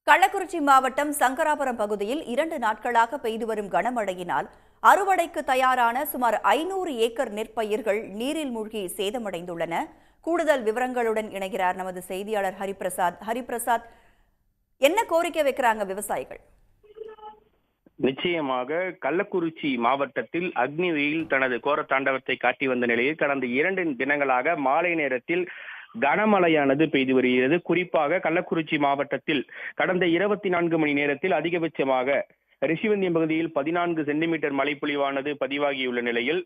கள்ளக்குறிச்சி மாவட்டம் சங்கராபுரம் பகுதியில் 2 நாட்களாக பெய்து வரும் கனமழையினால் அறுவடைக்கு தயாரான சுமார் 500 ஏக்கர் நெற்பயிர்கள் நீரில் மூழ்கி சேதமடைந்துள்ளன. கூடுதல் விவரங்களுடன் இணைகிறார் நமது செய்தியாளர் ஹரிபிரசாத். ஹரிபிரசாத், என்ன கோரிக்கை வைக்கிறாங்க விவசாயிகள்? நிச்சயமாக கள்ளக்குறிச்சி மாவட்டத்தில் அக்னி வெயில் தனது கோர தாண்டவத்தை காட்டி வந்த நிலையில் கடந்த 2 தினங்களாக மாலை நேரத்தில் கனமழையானது பெய்து வருகிறது. குறிப்பாக கள்ளக்குறிச்சி மாவட்டத்தில் கடந்த 24 மணி நேரத்தில் அதிகபட்சமாக ரிஷிவந்தியம் பகுதியில் 14 சென்டிமீட்டர் மழைப்பொழிவானது பதிவாகியுள்ள நிலையில்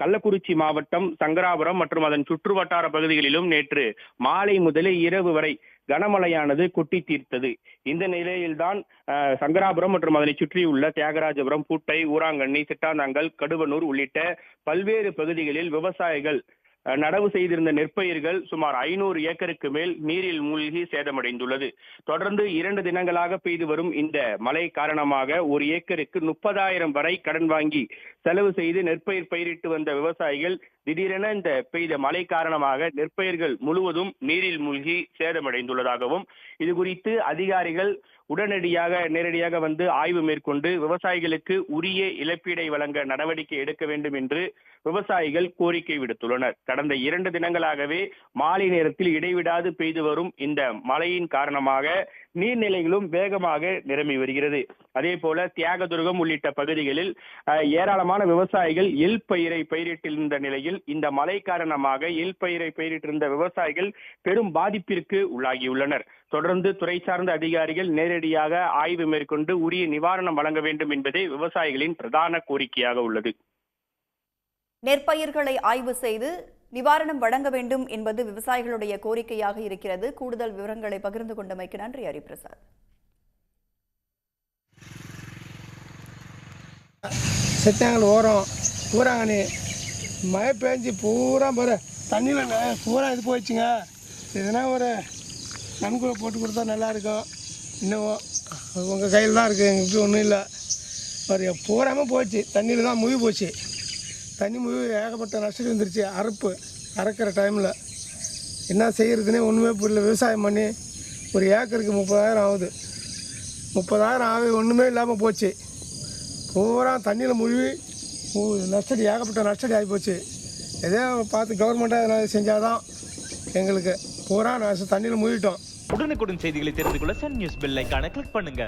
கள்ளக்குறிச்சி மாவட்டம் சங்கராபுரம் மற்றும் அதன் சுற்று வட்டார பகுதிகளிலும் நேற்று மாலை முதலே இரவு வரை கனமழையானது கொட்டி தீர்த்தது. இந்த நிலையில்தான் சங்கராபுரம் மற்றும் அதனை சுற்றியுள்ள தியாகராஜபுரம், பூட்டை, ஊராங்கண்ணி, சிட்டாந்தாங்கல், கடுவனூர் உள்ளிட்ட பல்வேறு பகுதிகளில் விவசாயிகள் நடவு செய்திருந்த நெற்பயிர்கள் சுமார் 500 ஏக்கருக்கு மேல் நீரில் மூழ்கி சேதமடைந்துள்ளது. தொடர்ந்து 2 தினங்களாக பெய்து வரும் இந்த மழை காரணமாக ஒரு ஏக்கருக்கு 30,000 வரை கடன் வாங்கி செலவு செய்து நெற்பயிர் பயிரிட்டு வந்த விவசாயிகள் திடீரென இந்த பெய்த மழை காரணமாக நெற்பயிர்கள் முழுவதும் நீரில் மூழ்கி சேதமடைந்துள்ளதாகவும், இது குறித்து அதிகாரிகள் உடனடியாக நேரடியாக வந்து ஆய்வு மேற்கொண்டு விவசாயிகளுக்கு உரிய இழப்பீடை வழங்க நடவடிக்கை எடுக்க வேண்டும் என்று விவசாயிகள் கோரிக்கை விடுத்துள்ளனர். கடந்த 2 தினங்களாகவே மாலை நேரத்தில் இடைவிடாது பெய்து வரும் இந்த மழையின் காரணமாக நீர்நிலைகளும் வேகமாக நிரம்பி வருகிறது. அதே போல தியாகதுர்கம் உள்ளிட்ட பகுதிகளில் ஏராளமான விவசாயிகள் எள் பயிரை பயிரிட்டிருந்த நிலையில் இந்த மழை காரணமாக எள் பயிரை பயிரிட்டிருந்த விவசாயிகள் பெரும் பாதிப்பிற்கு உள்ளாகியுள்ளனர். தொடர்ந்து துறை சார்ந்த அதிகாரிகள் நேரடியாக ஆய்வு மேற்கொண்டு உரிய நிவாரணம் வழங்க வேண்டும் என்பதே விவசாயிகளின் பிரதான கோரிக்கையாக உள்ளது. நெற்பயிர்களை ஆய்வு செய்து நிவாரணம் வழங்க வேண்டும் என்பது விவசாயிகளுடைய கோரிக்கையாக இருக்கிறது. கூடுதல் விவரங்களை பகிர்ந்து கொண்டமைக்கு நன்றி ஹரிபிரசாத். செத்தாங்கல் ஓரம் ஊராங்கண்ணி மழை பெஞ்சு பூரா போகிற தண்ணியில் பூரா இது போயிடுச்சுங்க. எதுனா ஒரு நன்கொடை போட்டு கொடுத்தா நல்லாயிருக்கும். இன்னும் உங்கள் கையில் தான் இருக்குது, எங்களுக்கு ஒன்றும் இல்லை. ஒரு பூராமல் போச்சு, தண்ணியில் தான் முழுகி போச்சு. தண்ணி முழுகி ஏகப்பட்ட நஷ்டம் வந்துருச்சு. அறுக்கிற டைமில் என்ன செய்கிறதுனே ஒன்றுமே புரியல. விவசாயம் பண்ணி ஒரு ஏக்கருக்கு 30,000 ஆகுது. 30,000 ஆகி ஒன்றுமே இல்லாமல் போச்சு. பூரா தண்ணியில் முழுகி நஷ்டடி ஏகப்பட்ட நஷ்டடி ஆகி போச்சு. எதோ பார்த்து கவர்மெண்ட்டாக எதனா செஞ்சால் தான் எங்களுக்கு பூரா தண்ணியில் முழுகிட்டோம். உடனுக்குடன் செய்திகளை தெரிந்து கொள்ள சன் நியூஸ் பெல் ஐகானை கிளிக் பண்ணுங்க.